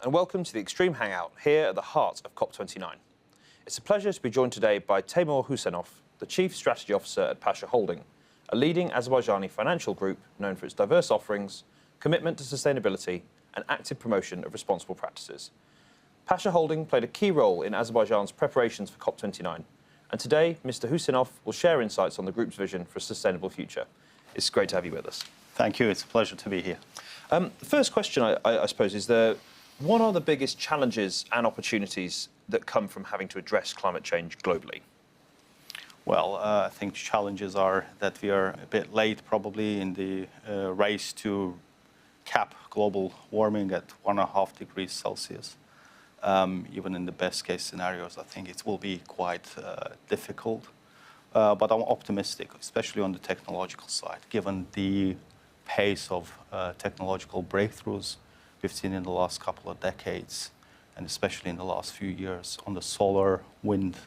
and welcome to the Extreme Hangout here at the heart of COP29. It's a pleasure to be joined today by Table Hussein, the Chief Strategy Officer at Pasha Holding, a leading Azerbaijani financial group known for its diverse offerings, commitment to sustainability, and active promotion of responsible practices. Pasha Holding played a key role in Azerbaijan's preparations for COP29, and today Mr. Husinov will share insights on the group's vision for a sustainable future. It's great to have you with us. Thank you. It's a pleasure to be here. The first question, I suppose, is what are the biggest challenges and opportunities that come from having to address climate change globally? Well, I think challenges are that we are a bit late probably in the race to cap global warming at 1.5 degrees Celsius. Even in the best case scenarios, I think it will be quite difficult. But I'm optimistic, especially on the technological side, given the pace of technological breakthroughs we've seen in the last couple of decades, and especially in the last few years on the solar, wind,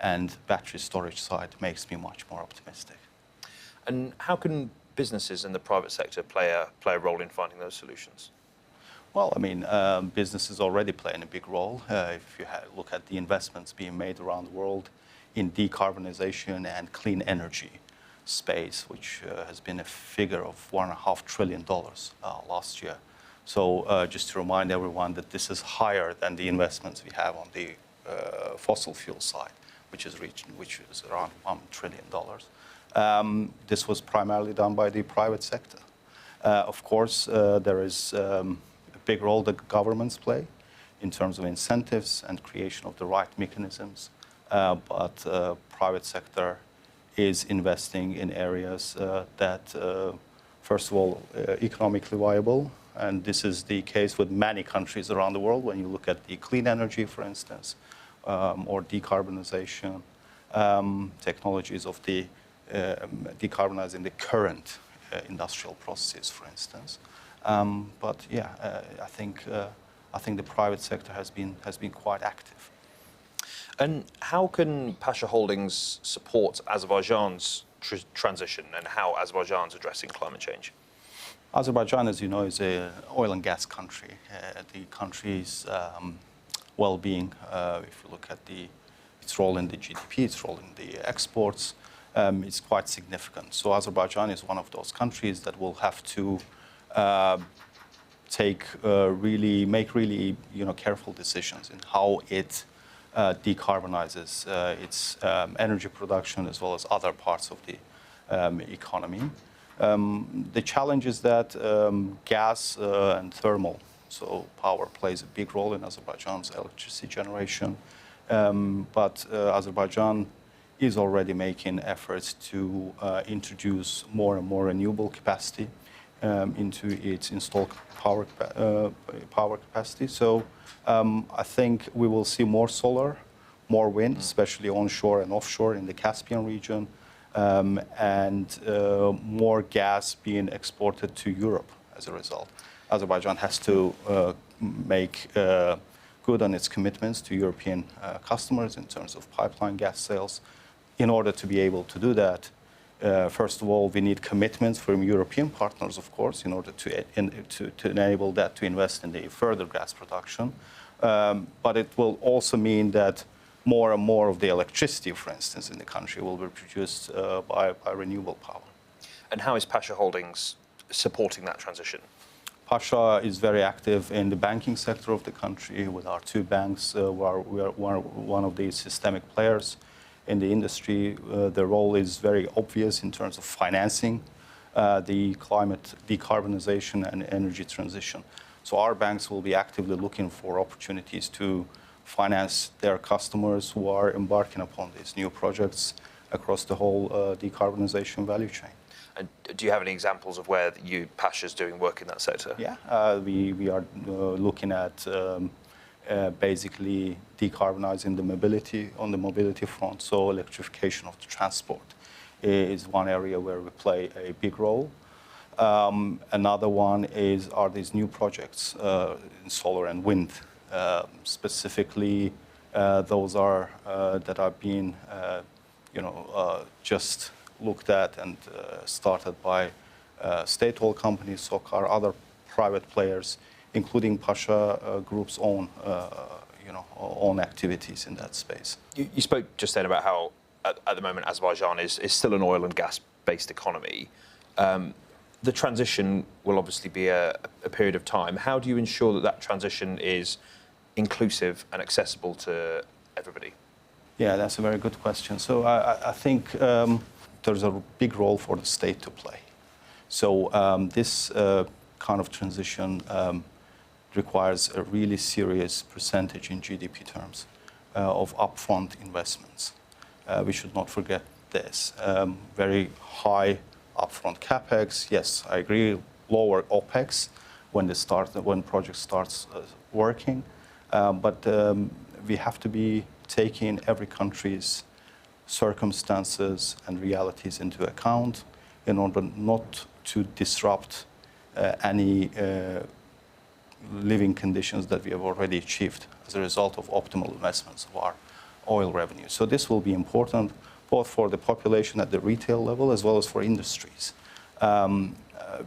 and battery storage side makes me much more optimistic. And how can businesses in the private sector play a role in finding those solutions? Well, I mean, businesses already playing a big role. If you look at the investments being made around the world in decarbonization and clean energy space, which has been a figure of $1.5 trillion last year. So just to remind everyone that this is higher than the investments we have on the fossil fuel side, which is around $1 trillion. This was primarily done by the private sector. Of course, there is a big role that governments play in terms of incentives and creation of the right mechanisms. But private sector is investing in areas that, first of all, economically viable. And this is the case with many countries around the world. When you look at the clean energy, for instance, or decarbonization, technologies of the decarbonizing the current industrial processes, for instance. But yeah, I think the private sector has been quite active. And how can Pasha Holdings support Azerbaijan's transition, and how Azerbaijan's addressing climate change? Azerbaijan, as you know, is an oil and gas country. The country's well-being, if you look at its role in the GDP, its role in the exports, is quite significant. So Azerbaijan is one of those countries that will have to make really careful decisions in how it decarbonizes its energy production as well as other parts of the economy. The challenge is that gas and thermal, so power, plays a big role in Azerbaijan's electricity generation. But Azerbaijan is already making efforts to introduce more and more renewable capacity into its installed power capacity. So I think we will see more solar, more wind, especially onshore and offshore in the Caspian region, and more gas being exported to Europe as a result. Azerbaijan has to make good on its commitments to European customers in terms of pipeline gas sales. In order to be able to do that, first of all, we need commitments from European partners, of course, in order to enable that to invest in the further gas production. But it will also mean that more and more of the electricity, for instance, in the country will be produced by renewable power. And how is Pasha Holdings supporting that transition? Pasha is very active in the banking sector of the country with our two banks. We are one of the systemic players in the industry. The role is very obvious in terms of financing the climate decarbonization and energy transition. So our banks will be actively looking for opportunities to finance their customers who are embarking upon these new projects across the whole decarbonization value chain. And do you have any examples of where Pasha's doing work in that sector? Yeah, we are looking at basically decarbonizing the mobility on the mobility front. So electrification of the transport is one area where we play a big role. Another one are these new projects in solar and wind. Specifically, those are that are being, just looked at and started by state-owned companies, SOCAR, other private players including Pasha Group's own activities in that space. You spoke just then about how at the moment Azerbaijan is still an oil and gas-based economy. The transition will obviously be a period of time. How do you ensure that transition is inclusive and accessible to everybody? Yeah, that's a very good question. So I think there's a big role for the state to play. So this kind of transition requires a really serious percentage in GDP terms of upfront investments. We should not forget this. Very high upfront capex. Yes, I agree. Lower OPEX when project starts working, but we have to be taking every country's circumstances and realities into account in order not to disrupt any living conditions that we have already achieved as a result of optimal investments of our oil revenue. So this will be important both for the population at the retail level as well as for industries.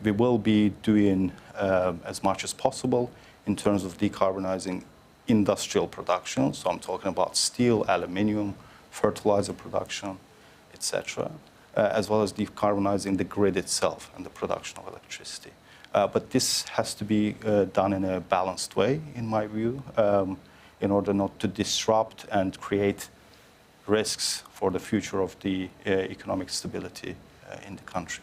We will be doing as much as possible in terms of decarbonizing industrial production. So I'm talking about steel, aluminium, fertilizer production, etc., as well as decarbonizing the grid itself and the production of electricity. But this has to be done in a balanced way, in my view, in order not to disrupt and create risks for the future of the economic stability in the country.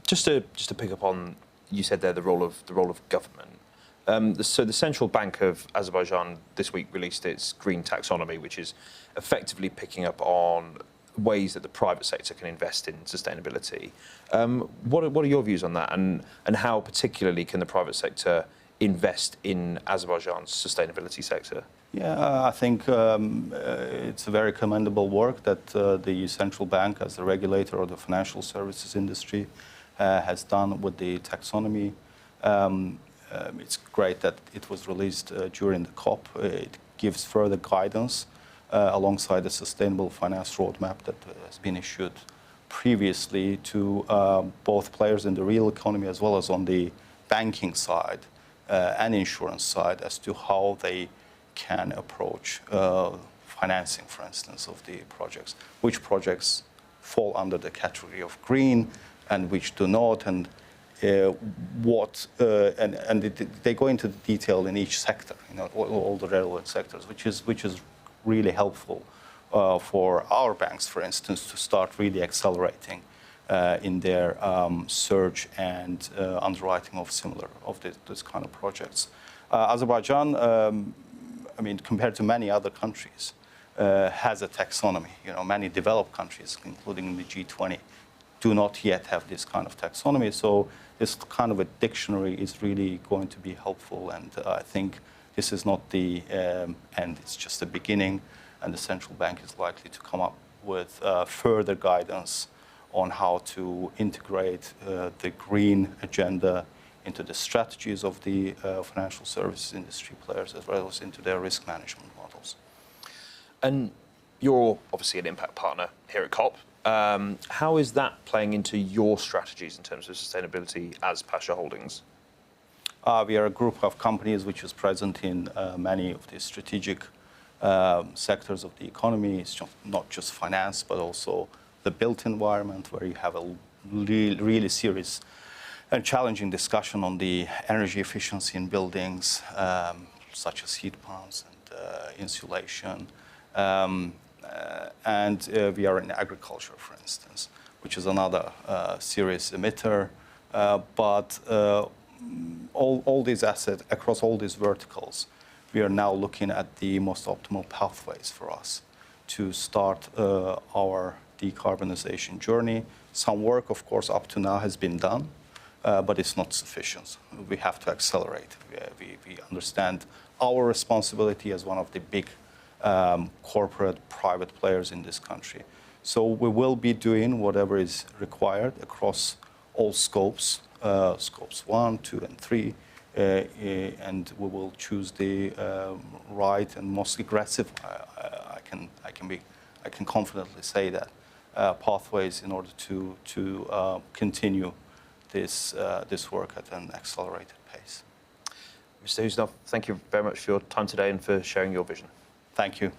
Just to pick up on, you said there the role of government. So the Central Bank of Azerbaijan this week released its green taxonomy, which is effectively picking up on ways that the private sector can invest in sustainability. What are your views on that, and how particularly can the private sector invest in Azerbaijan's sustainability sector? Yeah, I think it's a very commendable work that the central bank, as the regulator of the financial services industry, has done with the taxonomy. It's great that it was released during the COP. It gives further guidance alongside the sustainable finance roadmap that has been issued previously to both players in the real economy as well as on the banking side and insurance side as to how they can approach financing, for instance, of the projects. Which projects fall under the category of green and which do not, and they go into the detail in each sector, all the relevant sectors, which is really helpful for our banks, for instance, to start really accelerating in their search and underwriting of this kind of projects. Azerbaijan, I mean, compared to many other countries, has a taxonomy. Many developed countries, including the G20, do not yet have this kind of taxonomy. So this kind of a dictionary is really going to be helpful. And I think this is not the end, it's just the beginning. And the central bank is likely to come up with further guidance on how to integrate the green agenda into the strategies of the financial services industry players, as well as into their risk management models. And you're obviously an impact partner here at COP. How is that playing into your strategies in terms of sustainability as Pasha Holdings? We are a group of companies which is present in many of the strategic sectors of the economy. It's not just finance, but also the built environment, where you have a really serious and challenging discussion on the energy efficiency in buildings, such as heat pumps and insulation. And we are in agriculture, for instance, which is another serious emitter. But all these assets, across all these verticals, we are now looking at the most optimal pathways for us to start our decarbonization journey. Some work, of course, up to now has been done, but it's not sufficient. We have to accelerate. We understand our responsibility as one of the big corporate private players in this country. So we will be doing whatever is required across all scopes, scopes 1, 2, and 3, and we will choose the right and most aggressive, I can confidently say that, pathways in order to continue this work at an accelerated pace. Mr. Huseinov, thank you very much for your time today and for sharing your vision. Thank you.